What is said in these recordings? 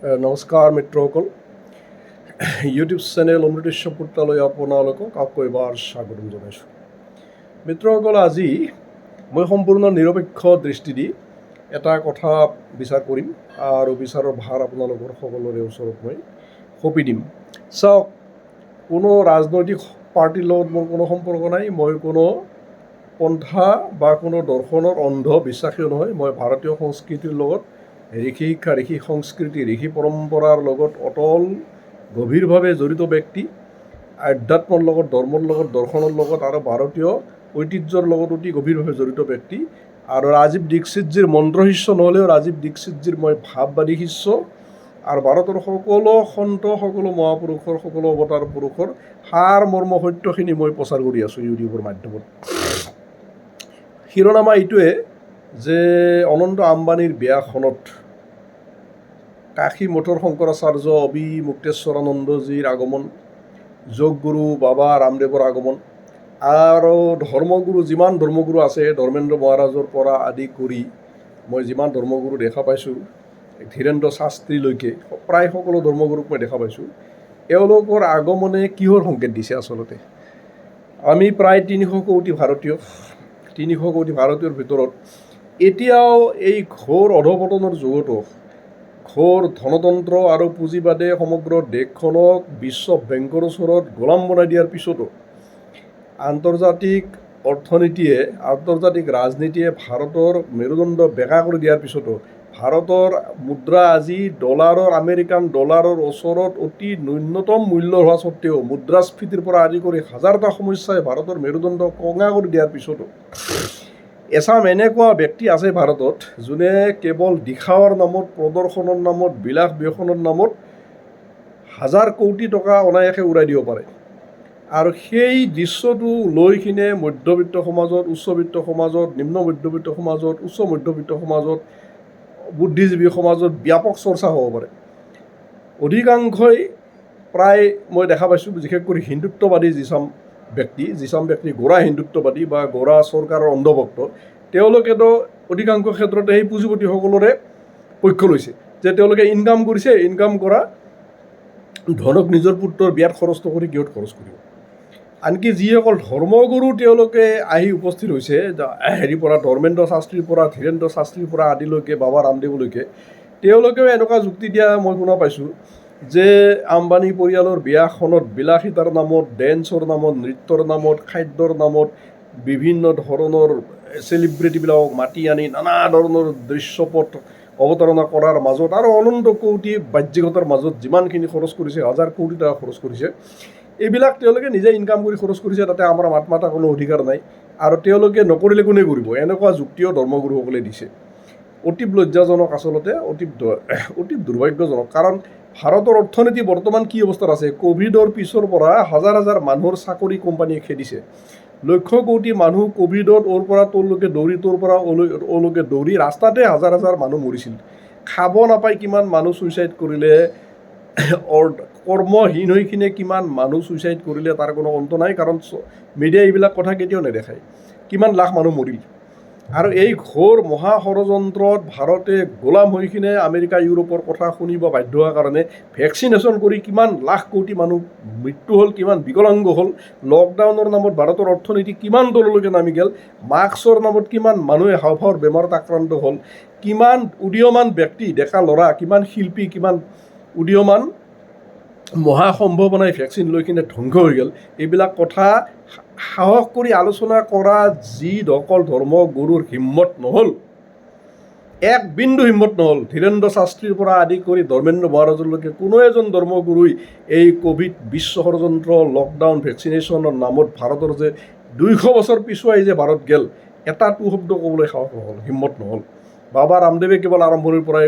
নমস্কাৰ মিত্ৰসকল, YouTube channel অমৃতেশ্বৰ পুত্ৰালৈ আপোনালোকক আকৌ এবাৰ স্বাগতম জনাইছোঁ। মিত্ৰসকল, আজি মই সম্পূৰ্ণ নিৰপেক্ষ দৃষ্টি দি এটা কথা বিচাৰ কৰিম আৰু বিচাৰৰ ভাৰ আপোনালোকৰ সকলোৰে ওচৰত মই সঁপি দিম। চাওক, কোনো ৰাজনৈতিক পাৰ্টিৰ লগত মোৰ কোনো সম্পৰ্ক নাই। মই কোনো পন্থা বা কোনো দৰ্শনৰ অন্ধ বিশ্বাসীও নহয়। মই ভাৰতীয় সংস্কৃতিৰ লগত, ঋষি শিক্ষা, ঋষি সংস্কৃতি, ঋষি পৰম্পৰাৰ লগত অটল গভীৰভাৱে জড়িত ব্যক্তি। আধ্যাত্মৰ লগত, ধৰ্মৰ লগত, দৰ্শনৰ লগত আৰু ভাৰতীয় ঐতিহ্যৰ লগত অতি গভীৰভাৱে জড়িত ব্যক্তি। আৰু ৰাজীৱ দীক্ষিতজীৰ মন্ত্ৰ শিষ্য নহ'লেও ৰাজীৱ দীক্ষিতজীৰ মই ভাৱবাদী শিষ্য। আৰু ভাৰতৰ সকলো সন্ত, সকলো মহাপুৰুষৰ, সকলো অৱতাৰ পুৰুষৰ সাৰ মৰ্ম সত্যখিনি মই প্ৰচাৰ কৰি আছোঁ ইউটিউবৰ মাধ্যমত। শিৰোনামা এইটোৱে যে অনন্ত আম্বানীৰ বিয়াখনত কাশী মঠৰ শংকৰাচাৰ্য অবিমুক্তেশ্বৰানন্দজীৰ আগমন, যোগগুৰু বাবা ৰামদেৱৰ আগমন আৰু ধৰ্মগুৰু, যিমান ধৰ্মগুৰু আছে, ধৰ্মেন্দ্ৰ মহাৰাজৰ পৰা আদি কৰি মই যিমান ধৰ্মগুৰু দেখা পাইছোঁ, ধীৰেন্দ্ৰ শাস্ত্ৰীলৈকে প্ৰায় সকলো ধৰ্মগুৰুক মই দেখা পাইছোঁ। এওঁলোকৰ আগমনে কিহৰ সংকেত দিছে? আচলতে আমি প্ৰায় 300 কোটি ভাৰতীয়, 300 কোটি ভাৰতীয়ৰ ভিতৰত এতিয়াও এই ঘোৰ অধপতনৰ যুগতো, ঘোৰ ধনতন্ত্ৰ আৰু পুঁজিবাদে সমগ্ৰ দেশখনক বিশ্ব বেংকৰ ওচৰত গোলাম বনাই দিয়াৰ পিছতো, আন্তৰ্জাতিক অৰ্থনীতিয়ে, আন্তৰ্জাতিক ৰাজনীতিয়ে ভাৰতৰ মেৰুদণ্ড বেকা কৰি দিয়াৰ পিছতো ভাৰতৰ মুদ্ৰা আজি ডলাৰৰ, আমেৰিকান ডলাৰৰ ওচৰত অতি ন্যূনতম মূল্য হোৱা স্বত্তেও, মুদ্ৰাস্ফীতিৰ পৰা আদি কৰি হাজাৰটা সমস্যাই ভাৰতৰ মেৰুদণ্ড কঙা কৰি দিয়াৰ পিছতো এচাম এনেকুৱা ব্যক্তি আছে ভাৰতত, যোনে কেৱল দিখাৱাৰ নামত, প্ৰদৰ্শনৰ নামত, বিলাস ব্যসনৰ নামত হাজাৰ কোটি টকা অনায়াসে উৰাই দিব পাৰে। আৰু সেই দৃশ্যটো লৈ কিনে মধ্যবিত্ত সমাজত, উচ্চবিত্ত সমাজত, নিম্ন মধ্যবিত্ত সমাজত, উচ্চ মধ্যবিত্ত সমাজত, বুদ্ধিজীৱী সমাজত ব্যাপক চৰ্চা হ'ব পাৰে। অধিকাংশই প্ৰায় মই দেখা পাইছোঁ, বিশেষ কৰি হিন্দুত্ববাদী যিচাম ব্যক্তি গোড়া হিন্দুত্ববাদী বা গোড়া চৰকাৰৰ অন্ধভক্ত, তেওঁলোকেতো অধিকাংশ ক্ষেত্ৰতে সেই পুঁজিপতিসকলৰে পক্ষ লৈছে যে তেওঁলোকে ইনকাম কৰিছে, ইনকাম কৰা ধনক নিজৰ পুত্ৰৰ বিয়াত খৰচ নকৰি কিহত খৰচ কৰিব। আনকি যিসকল ধৰ্মগুৰু তেওঁলোকে আহি উপস্থিত হৈছে, পৰা ধৰ্মেন্দ্ৰ শাস্ত্ৰীৰ পৰা, ধীৰেন্দ্ৰ শাস্ত্ৰীৰ পৰা আদিলৈকে, বাবা ৰামদেৱলৈকে, তেওঁলোকেও এনেকুৱা যুক্তি দিয়া মই শুনা পাইছোঁ যে আম্বানী পৰিয়ালৰ বিয়াখনত বিলাসিতাৰ নামত, ডেন্সৰ নামত, নৃত্যৰ নামত, খাদ্যৰ নামত বিভিন্ন ধৰণৰ চেলিব্ৰিটিবিলাকক মাতি আনি নানা ধৰণৰ দৃশ্যপট অৱতাৰণা কৰাৰ মাজত আৰু অনন্ত কোটি বাহ্যিকতাৰ মাজত যিমানখিনি খৰচ কৰিছে, হাজাৰ কোটি টকা খৰচ কৰিছে, এইবিলাক তেওঁলোকে নিজে ইনকাম কৰি খৰচ কৰিছে। তাতে আমাৰ মাত মাতা কোনো অধিকাৰ নাই। আৰু তেওঁলোকে নকৰিলে কোনে কৰিব? এনেকুৱা যুক্তিও ধৰ্মগুৰুসকলে দিছে। অতি লজ্জাজনক, আচলতে অতি দুৰ্ভাগ্যজনক। কাৰণ ভাৰতৰ অৰ্থনীতি বৰ্তমান কি অৱস্থাত আছে? ক'ভিডৰ পিছৰ পৰা হাজাৰ হাজাৰ মানুহৰ চাকৰি কোম্পানীয়ে খেদিছে। লক্ষ কোটি মানুহ ক'ভিডত ওৰ পৰা তোৰলৈকে দৌৰি, তোৰ পৰা ওলৈকে দৌৰি ৰাস্তাতে হাজাৰ হাজাৰ মানুহ মৰিছিল। খাব নাপাই কিমান মানুহ ছুইচাইড কৰিলে, কৰ্মহীন হৈ কিনে কিমান মানুহ ছুইচাইড কৰিলে, তাৰ কোনো অন্ত নাই। কাৰণ মিডিয়াই এইবিলাক কথা কেতিয়াও নেদেখায়। কিমান লাখ মানুহ মৰিল। আৰু এই ঘোৰ মহা ষড়যন্ত্ৰত ভাৰতে গোলাম হৈ কিনে আমেৰিকা, ইউৰোপৰ কথা শুনিব বাধ্য হোৱাৰ কাৰণে ভেকচিনেশ্যন কৰি কিমান লাখ কোটি মানুহ মৃত্যু হ'ল, কিমান বিকলাংগ হ'ল। লকডাউনৰ নামত ভাৰতৰ অৰ্থনীতি কিমান তললৈকে নামি গ'ল। মাস্কৰ নামত কিমান মানুহে হাওঁফাওঁৰ বেমাৰত আক্ৰান্ত হ'ল। কিমান উদীয়মান ব্যক্তি, ডেকা ল'ৰা, কিমান শিল্পী, কিমান উদীয়মান মহাসম্ভাৱনাই ভেকচিন লৈ কিনে ধ্বংস হৈ গ'ল। এইবিলাক কথা সাহস কৰি আলোচনা কৰা যিসকল ধৰ্মগুৰুৰ হিম্মত নহ'ল, এক বিন্দু হিম্মত নহ'ল, ধীৰেন্দ্ৰ শাস্ত্ৰীৰ পৰা আদি কৰি ধৰ্মেন্দ্ৰ মহাৰাজলৈকে কোনো এজন ধৰ্মগুৰুই এই ক'ভিড বিশ্ব ষড়যন্ত্ৰ, লকডাউন, ভেকচিনেশ্যনৰ নামত ভাৰতৰ যে 200 বছৰ পিছুৱাই যে ভাৰত গেল, এটা টু শব্দ ক'বলৈ সাহস নহ'ল, হিম্মত নহ'ল। বাবা ৰামদেৱে কেৱল আৰম্ভণিৰ পৰাই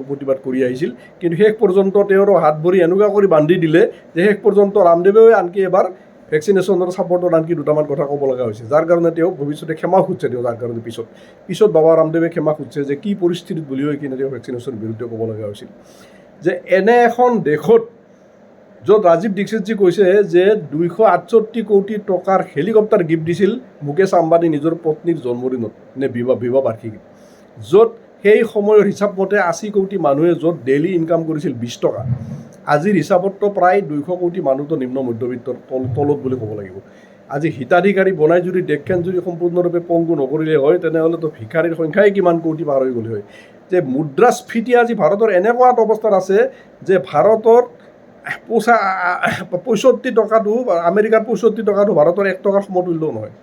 প্ৰতিবাদ কৰি আহিছিল, কিন্তু শেষ পৰ্যন্ত তেওঁৰ হাত ভৰি এনেকুৱা কৰি বান্ধি দিলে যে শেষ পৰ্যন্ত ৰামদেৱেও আনকি এবাৰ ভেকচিনেশ্যনৰ ছাপৰ্টত আনকি দুটামান কথা ক'ব লগা হৈছে, যাৰ কাৰণে তেওঁ ভৱিষ্যতে ক্ষমা খুজিছে। যাৰ কাৰণে পিছত বাবা ৰামদেৱে ক্ষমা খুজিছে যে কি পৰিস্থিতিত বুলি হৈ কিনে তেওঁ ভেকচিনেশ্যনৰ বিৰুদ্ধে ক'ব লগা হৈছিল। যে এনে এখন দেশত য'ত ৰাজীৱ দীক্ষিতজী কৈছে যে 268 কোটি টকাৰ হেলিকপ্টাৰ গিফ্ট দিছিল মুকেশ আম্বানী নিজৰ পত্নীৰ জন্মদিনত নে বিবাহ বাৰ্ষিকীত, য'ত সেই সময়ৰ হিচাপ মতে 80 কোটি মানুহে য'ত ডেইলি ইনকাম কৰিছিল 20 টকা, আজিৰ হিচাপততো প্ৰায় 200 কোটি মানুহতো নিম্ন মধ্যবিত্তৰ তলত বুলি ক'ব লাগিব। আজি হিতাধিকাৰী বনাই যদি দেশখন যদি সম্পূৰ্ণৰূপে পংগু নকৰিলে হয়, তেনেহ'লেতো ভিক্ষাৰীৰ সংখ্যাই কিমান কোটি পাৰ হৈ গ'লে হয়। যে মুদ্ৰাস্ফীতি আজি ভাৰতৰ এনেকুৱা এটা অৱস্থাত আছে যে ভাৰতৰ 65 টকাটো, আমেৰিকাৰ 65 টকাটো ভাৰতৰ 1 টকাৰ সমতুল্যও নহয়।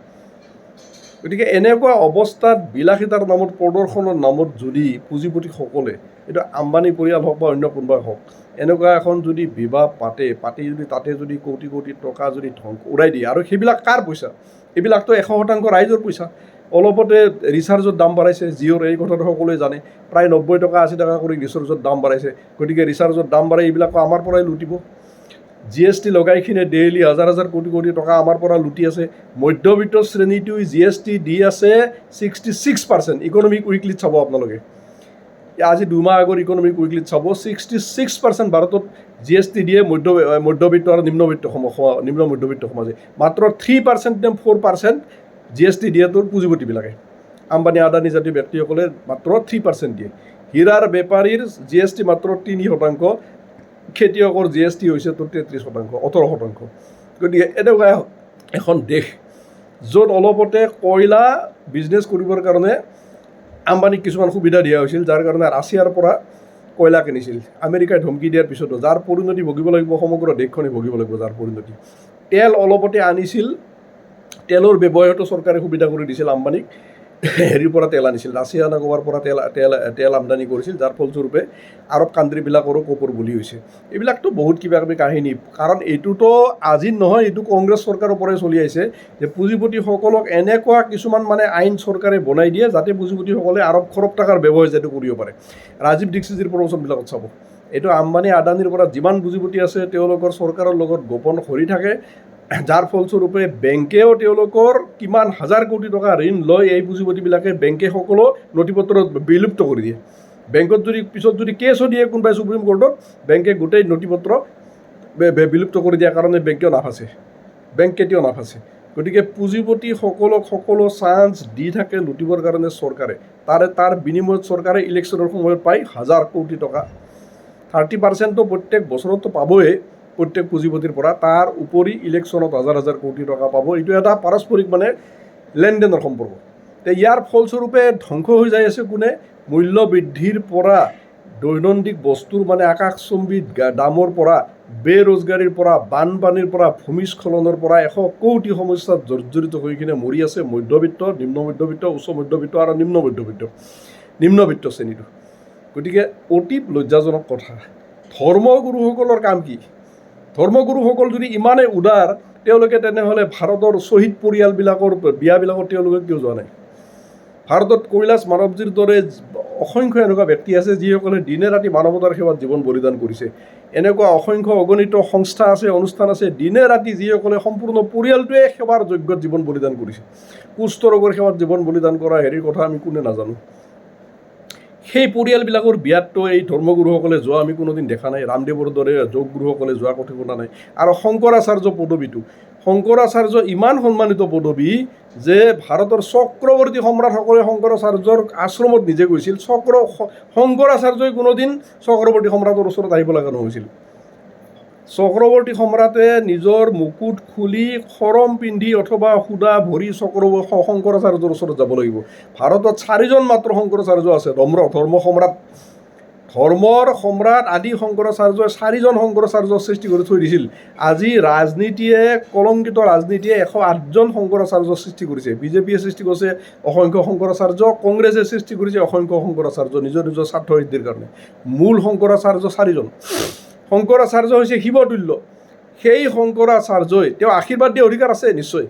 গতিকে এনেকুৱা অৱস্থাত বিলাসিতাৰ নামত, প্ৰদৰ্শনৰ নামত যদি পুঁজিপতিসকলে, এইটো আম্বানী পৰিয়াল হওক বা অন্য কোনোবাই হওক, এনেকুৱা এখন যদি বিবাহ পাতি যদি তাতে যদি কোটি কোটি টকা যদি উৰাই দিয়ে, আৰু সেইবিলাক কাৰ পইচা? এইবিলাকতো 100% ৰাইজৰ পইচা। অলপতে ৰিচাৰ্জৰ দাম বাঢ়াইছে, জিঅ'ৰ এই কথাটো সকলোৱে জানে, প্ৰায় 90 টকা 80 টকা কৰি ৰিচাৰ্জৰ দাম বাঢ়াইছে। গতিকে ৰিচাৰ্জৰ দাম বাঢ়াই এইবিলাকো আমাৰ পৰাই লুটিব। GST লগাইখিনে ডেইলি হাজাৰ হাজাৰ কোটি কোটি টকা আমাৰ পৰা লুটি আছে। মধ্যবিত্ত শ্ৰেণীটোৱে GST দি আছে 66%। ইকনমিক উইকলিত চাব আপোনালোকে, আজি 2 মাহ আগৰ ইকনমিক উইকলিত চাব, 66% ভাৰতত GST দিয়ে মধ্যবিত্ত আৰু নিম্ন মধ্যবিত্ত সমাজে। মাত্ৰ 3% নে 4% GST দিয়ে তোৰ পুঁজিপতিবিলাকে। আম্বানী আদানী জাতীয় ব্যক্তিসকলে মাত্ৰ 3% দিয়ে। হীৰাৰ বেপাৰীৰ GST মাত্ৰ 3%, খেতিয়কৰ GST হৈছে তোৰ 33%, 18%। গতিকে এনেকুৱা এখন দেশ য'ত অলপতে কয়লা বিজনেছ কৰিবৰ কাৰণে আম্বানীক কিছুমান সুবিধা দিয়া হৈছিল, যাৰ কাৰণে ৰাছিয়াৰ পৰা কয়লা কিনিছিল। আমেৰিকাই ধমকি দিয়াৰ পিছতো যাৰ পৰিণতি ভুগিব লাগিব, সমগ্ৰ দেশখনে ভুগিব লাগিব যাৰ পৰিণতি। তেল অলপতে আনিছিল, তেলৰ ব্যৱসায়তো চৰকাৰে সুবিধা কৰি দিছিল আম্বানীক। হেৰিৰ পৰা তেল আনিছিল, ৰাছিয়া নে ক'ৰবাৰ পৰা তেল আমদানি কৰিছিল, যাৰ ফলস্বৰূপে আৰৱ কাণ্ট্ৰিবিলাকৰো কপৰ বলি হৈছে। এইবিলাকতো বহুত কিবা কিবি কাহিনী। কাৰণ এইটোতো আজিৰ নহয়, এইটো কংগ্ৰেছ চৰকাৰৰ পৰাই চলি আহিছে যে পুঁজিপতিসকলক এনেকুৱা কিছুমান আইন চৰকাৰে বনাই দিয়ে যাতে পুঁজিপতিসকলে আৰৱ খৰব টকাৰ ব্যৱসায় যাতে কৰিব পাৰে। ৰাজীৱ দীক্ষিতৰ প্ৰবচনবিলাকত চাব, এইটো আম্বানী আদানীৰ পৰা যিমান পুঁজিপতি আছে তেওঁলোকৰ চৰকাৰৰ লগত গোপন কৰি থাকে, যাৰ ফলস্বৰূপে বেংকেও তেওঁলোকৰ কিমান হাজাৰ কোটি টকা ঋণ লয়। এই পুঁজিপতিবিলাকে বেংকে সকলো নথিপত্ৰ বিলুপ্ত কৰি দিয়ে। বেংকত যদি পিছত যদি কেছো দিয়ে কোনোবাই সুপ্ৰিম কোৰ্টত, বেংকে গোটেই নথিপত্ৰ বিলুপ্ত কৰি দিয়াৰ কাৰণে বেংকেও নাফাঁচে, বেংক কেতিয়াও নাফাঁচে। গতিকে পুঁজিপতিসকলক সকলো চান্স দি থাকে লুটিবৰ কাৰণে চৰকাৰে। তাৰ বিনিময়ত চৰকাৰে ইলেকশ্যনৰ সময়ত পায় হাজাৰ কোটি টকা। 30% প্ৰত্যেক বছৰতো পাবই প্ৰত্যেক পুঁজিপতিৰ পৰা, তাৰ উপৰি ইলেকশ্যনত হাজাৰ হাজাৰ কোটি টকা পাব। এইটো এটা পাৰস্পৰিক লেনদেনৰ সম্পৰ্ক। ইয়াৰ ফলস্বৰূপে ধ্বংস হৈ যাই আছে কোনে? মূল্য বৃদ্ধিৰ পৰা, দৈনন্দিন বস্তুৰ আকাশচুম্বী দামৰ পৰা, বেৰোজগাৰীৰ পৰা, বানপানীৰ পৰা, ভূমিস্খলনৰ পৰা 100 কোটি সমস্যাত জৰ্জৰিত হৈ কিনে মৰি আছে মধ্যবিত্ত, নিম্ন মধ্যবিত্ত, উচ্চ মধ্যবিত্ত আৰু নিম্নবিত্ত শ্ৰেণীটো। গতিকে অতি লজ্জাজনক কথা। ধৰ্মগুৰুসকলৰ কাম কি? ধৰ্মগুৰুসকল যদি ইমানেই উদাৰ, তেওঁলোকে তেনেহ'লে ভাৰতৰ শ্বহীদ পৰিয়ালবিলাকৰ বিয়াবিলাকত তেওঁলোকে কিয় যোৱা নাই? ভাৰতত কৈলাশ মানৱজীৰ দৰে অসংখ্য এনেকুৱা ব্যক্তি আছে যিসকলে দিনে ৰাতি মানৱতাৰ সেৱাত জীৱন বলিদান কৰিছে। এনেকুৱা অসংখ্য অগণিত সংস্থা আছে, অনুষ্ঠান আছে, দিনে ৰাতি যিসকলে সম্পূৰ্ণ পৰিয়ালটোৱে সেৱাৰ যজ্ঞত জীৱন বলিদান কৰিছে। কুষ্ঠ ৰোগৰ সেৱাত জীৱন বলিদান কৰা হেৰিৰ কথা আমি কোনে নাজানো। সেই পৰিয়ালবিলাকৰ বিয়াততো এই ধৰ্মগুৰুসকলে যোৱা আমি কোনোদিন দেখা নাই। ৰামদেৱৰ দৰে যোগগুৰুসকলে যোৱা কথা শুনা নাই। আৰু শংকৰাচাৰ্য পদবীটো, শংকৰাচাৰ্য ইমান সন্মানিত পদবী যে ভাৰতৰ চক্ৰৱৰ্তী সম্ৰাটসকলে শংকৰাচাৰ্যৰ আশ্ৰমত নিজে গৈছিল। শংকৰাচাৰ্যই কোনোদিন চক্ৰৱৰ্তী সম্ৰাটৰ ওচৰত আহিব লগা নহৈছিল। চক্ৰৱৰ্তী সম্ৰাটে নিজৰ মুকুট খুলি খৰম পিন্ধি অথবা সুদা ভৰি শংকৰাচাৰ্যৰ ওচৰত যাব লাগিব। ভাৰতত 4জন মাত্ৰ শংকৰাচাৰ্য আছে। ধৰ্মৰ সম্ৰাট আদি শংকৰাচাৰ্যই 4জন শংকৰাচাৰ্যৰ সৃষ্টি কৰি থৈ দিছিল। আজি ৰাজনীতিয়ে, কলংকিত ৰাজনীতিয়ে 108জন শংকৰাচাৰ্যৰ সৃষ্টি কৰিছে। বিজেপিয়ে সৃষ্টি কৰিছে অসংখ্য শংকৰাচাৰ্য, কংগ্ৰেছে সৃষ্টি কৰিছে অসংখ্য শংকৰাচাৰ্য নিজৰ স্বাৰ্থ সিদ্ধিৰ কাৰণে। মূল শংকৰাচাৰ্য 4জন। শংকৰাচাৰ্য হৈছে শিৱতুল্য। সেই শংকৰাচাৰ্যই তেওঁ আশীৰ্বাদ দিয়া অধিকাৰ আছে নিশ্চয়।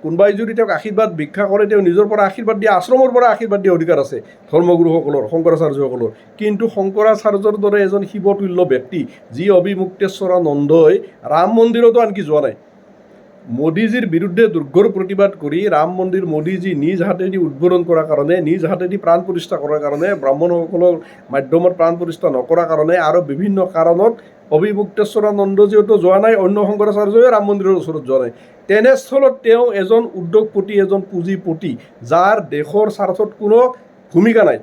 কোনোবাই যদি তেওঁক আশীৰ্বাদ ভিক্ষা কৰে, তেওঁ নিজৰ পৰা আশীৰ্বাদ দিয়া, আশ্ৰমৰ পৰা আশীৰ্বাদ দিয়া অধিকাৰ আছে ধৰ্মগুৰুসকলৰ, শংকৰাচাৰ্যসকলৰ। কিন্তু শংকৰাচাৰ্যৰ দৰে এজন শিৱতুল্য ব্যক্তি, যি অবিমুক্তেশ্বৰানন্দই ৰাম মন্দিৰতো আনকি যোৱা নাই। মোদীজীৰ বিৰুদ্ধে দুৰ্ঘৰ প্ৰতিবাদ কৰি ৰাম মন্দিৰ মোদীজী নিজ হাতেদি উদ্বোধন কৰাৰ কাৰণে, নিজ হাতেদি প্ৰাণ প্ৰতিষ্ঠা কৰাৰ কাৰণে, ব্ৰাহ্মণসকলৰ মাধ্যমত প্ৰাণ প্ৰতিষ্ঠা নকৰাৰ কাৰণে আৰু বিভিন্ন কাৰণত অবিমুক্তেশ্বৰানন্দজীয়েতো যোৱা নাই, অন্য শংকৰাচাৰ্যই ৰাম মন্দিৰৰ ওচৰত যোৱা নাই। তেনেস্থলত তেওঁ এজন উদ্যোগপতি, এজন পুঁজিপতি, যাৰ দেশৰ স্বাৰ্থত কোনো ভূমিকা নাই।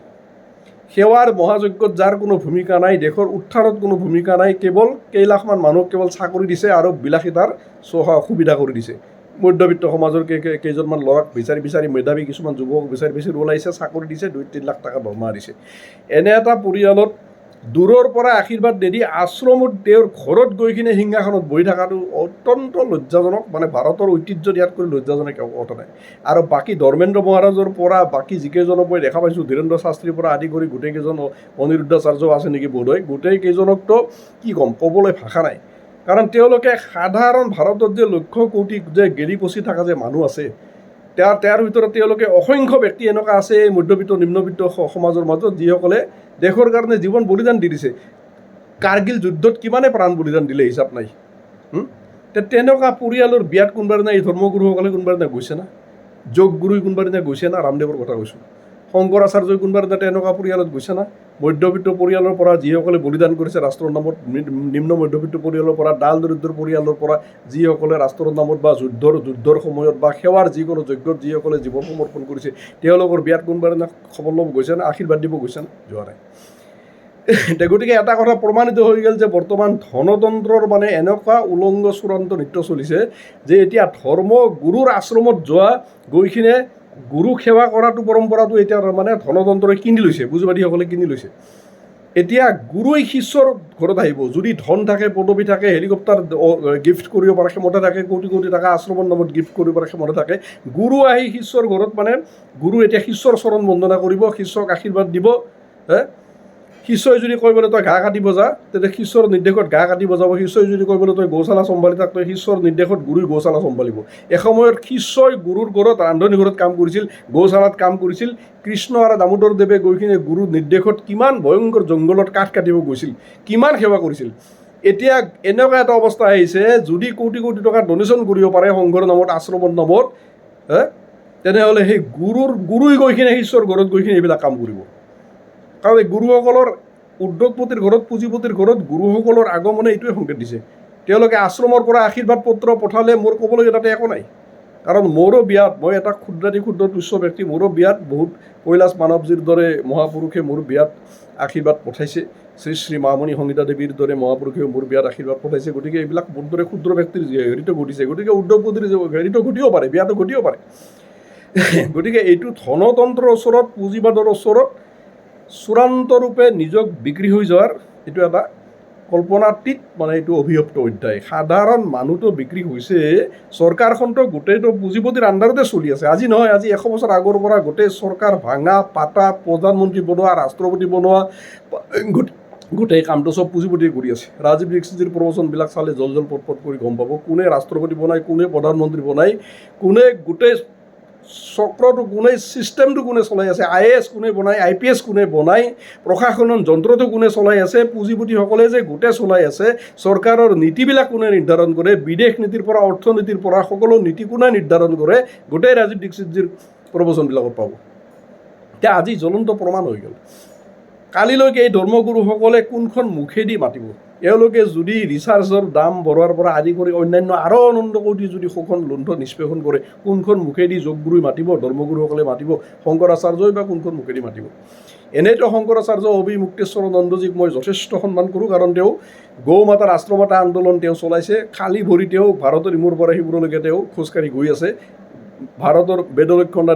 সেৱাৰ মহাযজ্ঞত যাৰ কোনো ভূমিকা নাই, দেশৰ উত্থানত কোনো ভূমিকা নাই, কেৱল কেইলাখমান মানুহক কেৱল চাকৰি দিছে আৰু বিলাসিতাৰ সুবিধা কৰি দিছে। মধ্যবিত্ত সমাজৰ কেইজনমান ল'ৰাক বিচাৰি মেধাৱী কিছুমান যুৱক বিচাৰি ওলাইছে, চাকৰি দিছে, 2-3 লাখ টকা দৰমহা দিছে। এনে এটা পৰিয়ালত দূৰৰ পৰা আশীৰ্বাদ নিদি আশ্ৰমত তেওঁৰ ঘৰত গৈ কিনে সিংহাসনত বহি থকাটো অত্যন্ত লজ্জাজনক। মানে ভাৰতৰ ঐতিহ্যত ইয়াতকৈ লজ্জাজনক একো কথা নাই। আৰু বাকী ধৰ্মেন্দ্ৰ মহাৰাজৰ পৰা বাকী যিকেইজনক মই দেখা পাইছোঁ, ধীৰেন্দ্ৰ শাস্ত্ৰীৰ পৰা আদি কৰি গোটেইকেইজন, অনিৰুদ্ধাচাৰ্য আছে নেকি বোধহয়, গোটেইকেইজনকতো কি ক'ম, ক'বলৈ ভাষা নাই। কাৰণ তেওঁলোকে সাধাৰণ ভাৰতত যে লক্ষ কোটি যে গেলি পচি থকা যে মানুহ আছে, তাৰ ভিতৰত তেওঁলোকে অসংখ্য ব্যক্তি এনেকুৱা আছে এই মধ্যবিত্ত নিম্নবিত্ত সমাজৰ মাজত, যিসকলে দেশৰ কাৰণে জীৱন বলিদান দি দিছে। কাৰ্গিল যুদ্ধত কিমানে প্ৰাণ বলিদান দিলে হিচাপ নাই। তেনেকুৱা পৰিয়ালৰ বিয়াত কোনোবাৰ দিনা এই ধৰ্মগুৰুসকলে কোনোবাৰ দিনা গৈছে না? যোগগুৰুই কোনোবাৰ দিনা গৈছে না? ৰামদেৱৰ কথা কৈছোঁ। শংকৰাচাৰ্যই কোনোবাৰ দিনা তেনেকুৱা পৰিয়ালত গৈছে না? মধ্যবিত্ত পৰিয়ালৰ পৰা যিসকলে বলিদান কৰিছে ৰাষ্ট্ৰৰ নামত, নিম্ন মধ্যবিত্ত পৰিয়ালৰ পৰা, ডাল দৰিদ্ৰ পৰিয়ালৰ পৰা যিসকলে ৰাষ্ট্ৰৰ নামত বা যুদ্ধৰ সময়ত বা সেৱাৰ যিকোনো যজ্ঞত যিসকলে জীৱন সমৰ্পণ কৰিছে, তেওঁলোকৰ বিয়াত কোনোবাৰ দিনা খবৰ ল'ব গৈছে না? আশীৰ্বাদ দিব গৈছে না? যোৱা নাই। গতিকে এটা কথা প্ৰমাণিত হৈ গ'ল যে বৰ্তমান ধনতন্ত্ৰৰ মানে এনেকুৱা উলংগ চূড়ান্ত নৃত্য চলিছে যে এতিয়া ধৰ্ম গুৰুৰ আশ্ৰমত যোৱা, গৈ কিনে গুৰুক সেৱা কৰাটো পৰম্পৰাটো এতিয়া মানে ধনতন্ত্ৰই কিনি লৈছে, পুঁজিবাদীসকলে কিনি লৈছে। এতিয়া গুৰুই শিষ্যৰ ঘৰত আহিব, যদি ধন থাকে, পদবী থাকে, হেলিকপ্টাৰ গিফ্ট কৰিব পৰা ক্ষমতা থাকে, কোটি কোটি টকা আশ্ৰমৰ নামত গিফ্ট কৰিব পৰা ক্ষমতা থাকে, গুৰু আহি শিষ্যৰ ঘৰত মানে গুৰু এতিয়া শিষ্যৰ চৰণ বন্দনা কৰিব, শিষ্যক আশীৰ্বাদ দিব। শিষ্যই যদি কৈ বোলে তই ঘাঁহ কাটিব যা, তেতিয়া শিষ্যৰ নিৰ্দেশত ঘাঁহ কাটিব যাব। শিষ্যই যদি কৈ বোলে তই গৌশালা চম্ভালি থাক, তই শিষ্যৰ নিৰ্দেশত গুৰুই গৌশালা চম্ভালিব। এসময়ত শিষ্যই গুৰুৰ ঘৰত ৰান্ধনি ঘৰত কাম কৰিছিল, গৌশালাত কাম কৰিছিল। কৃষ্ণ আৰু দামোদৰ দেৱে গৈ কিনে গুৰুৰ নিৰ্দেশত কিমান ভয়ংকৰ জংঘলত কাঠ কাটিব গৈছিল, কিমান সেৱা কৰিছিল। এতিয়া এনেকুৱা এটা অৱস্থা আহিছে, যদি কোটি কোটি টকা ডনেশ্যন কৰিব পাৰে সংঘৰ নামত, আশ্ৰমৰ নামত, তেনেহ'লে সেই গুৰুই গৈ কিনে শিষ্যৰ ঘৰত গৈ কিনে এইবিলাক কাম কৰিব। কাৰণ এই গুৰুসকলৰ উদ্যোগপতিৰ ঘৰত, পুঁজিপতিৰ ঘৰত গুৰুসকলৰ আগমনে এইটোৱে সংকেত দিছে। তেওঁলোকে আশ্ৰমৰ পৰা আশীৰ্বাদ পত্ৰ পঠালে মোৰ ক'বলগীয়া তাতে একো নাই। কাৰণ মোৰো বিয়াত, মই এটা ক্ষুদ্ৰাতি ক্ষুদ্ৰ তুচ্ছ ব্যক্তি, মোৰো বিয়াত বহুত কৈলাশ মানৱজীৰ দৰে মহাপুৰুষে মোৰ বিয়াত আশীৰ্বাদ পঠাইছে। শ্ৰী শ্ৰী মামণি সংগীতা দেৱীৰ দৰে মহাপুৰুষেও মোৰ বিয়াত আশীৰ্বাদ পঠাইছে। গতিকে এইবিলাক মোৰ দৰে ক্ষুদ্ৰ ব্যক্তিৰ হেৰিটো ঘটিছে। গতিকে উদ্যোগপতিৰ হেৰিটো ঘটিব পাৰে, বিয়াটো ঘটিব পাৰে। গতিকে এইটো ধনতন্ত্ৰৰ ওচৰত, পুঁজিবাদৰ ওচৰত চূড়ান্তৰূপে নিজক বিক্ৰী হৈ যোৱাৰ এইটো এটা কল্পনাতীত মানে এইটো অভিশপ্ত অধ্যায়। সাধাৰণ মানুহটো বিক্ৰী হৈছে, চৰকাৰখনতো গোটেইটো পুঁজিপতিৰ আণ্ডাৰতে চলি আছে। আজি নহয়, আজি 100 বছৰ আগৰ পৰা গোটেই চৰকাৰ ভাঙা, পাতা, প্ৰধানমন্ত্ৰী বনোৱা, ৰাষ্ট্ৰপতি বনোৱা, গোটেই কামটো চব পুঁজিপতিয়ে কৰি আছে। ৰাজীৱ দীক্ষিতৰ প্ৰবচনবিলাক চালে জল পট কৰি গম পাব, কোনে ৰাষ্ট্ৰপতি বনায়, কোনে প্ৰধানমন্ত্ৰী বনায়, কোনে গোটেই চক্ৰটো, কোনে ছিষ্টেমটো কোনে চলাই আছে, IAS কোনে বনায়, IPS কোনে বনায়, প্ৰশাসনৰ যন্ত্ৰটো কোনে চলাই আছে, পুঁজিপতিসকলে যে গোটেই চলাই আছে, চৰকাৰৰ নীতিবিলাক কোনে নিৰ্ধাৰণ কৰে, বিদেশ নীতিৰ পৰা অৰ্থনীতিৰ পৰা সকলো নীতি কোনে নিৰ্ধাৰণ কৰে, গোটেই ৰাজীৱ দীক্ষিতৰ প্ৰবচনবিলাকত পাব। এতিয়া আজি জ্বলন্ত প্ৰমাণ হৈ গ'ল। কালিলৈকে এই ধৰ্মগুৰুসকলে কোনখন মুখেদি মাতিব? এওঁলোকে যদি ৰিচাৰ্জৰ দাম বঢ়োৱাৰ পৰা আদি কৰি অন্যান্য আৰু অনন্ত কোটি যদি শোষণ লুণ্ঠন নিষ্পেষণ কৰে, কোনখন মুখেদি যোগগুৰুই মাতিব, ধৰ্মগুৰুসকলে মাতিব, শংকৰাচাৰ্যই বা কোনখন মুখেদি মাতিব? এনেইতো শংকৰাচাৰ্য অভিমুক্তেশ্বৰ নন্দজীক মই যথেষ্ট সন্মান কৰোঁ, কাৰণ তেওঁ গৌ মাতাৰ আশ্ৰমতা আন্দোলন তেওঁ চলাইছে। খালী ভৰি তেওঁ ভাৰতৰ ইমূৰ পৰা সিমূৰলৈকে তেওঁ খোজকাঢ়ি গৈ আছে, ভাৰতৰ বেদলক্ষণা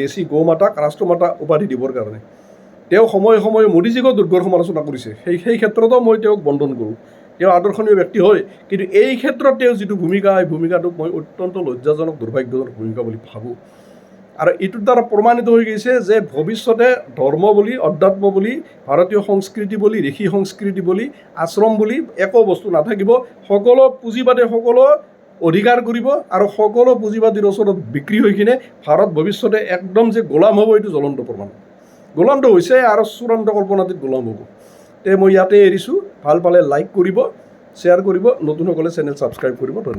দেশী গৌ মাতাক ৰাষ্ট্ৰমাতা উপাধি দিবৰ কাৰণে। তেওঁ সময়ে সময়ে মোদীজীকো দুৰ্গৰ সমালোচনা কৰিছে, সেই ক্ষেত্ৰতো মই তেওঁক বন্দন কৰোঁ। তেওঁ আদৰ্শনীয় ব্যক্তি হয়, কিন্তু এই ক্ষেত্ৰত তেওঁ যিটো ভূমিকা, এই ভূমিকাটোক মই অত্যন্ত লজ্জাজনক, দুৰ্ভাগ্যজনক ভূমিকা বুলি ভাবোঁ। আৰু এইটোৰ দ্বাৰা প্ৰমাণিত হৈ গৈছে যে ভৱিষ্যতে ধৰ্ম বুলি, অধ্যাত্ম বুলি, ভাৰতীয় সংস্কৃতি বুলি, ঋষি সংস্কৃতি বুলি, আশ্ৰম বুলি একো বস্তু নাথাকিব। সকলো পুঁজিবাদে সকলো অধিকাৰ কৰিব আৰু সকলো পুঁজিবাদীৰ ওচৰত বিক্ৰী হৈ কিনে ভাৰত ভৱিষ্যতে একদম যে গোলাম হ'ব, এইটো জ্বলন্ত প্ৰমাণ। গোলামটো হৈছে আৰু চূড়ান্ত কল্পনাতীত গোলাম হ'ব। মই ইয়াতে এৰিছোঁ। ভাল পালে লাইক কৰিব, শ্বেয়াৰ কৰিব, নতুনসকলে চেনেল ছাবস্ক্ৰাইব কৰিব। ধন্যবাদ।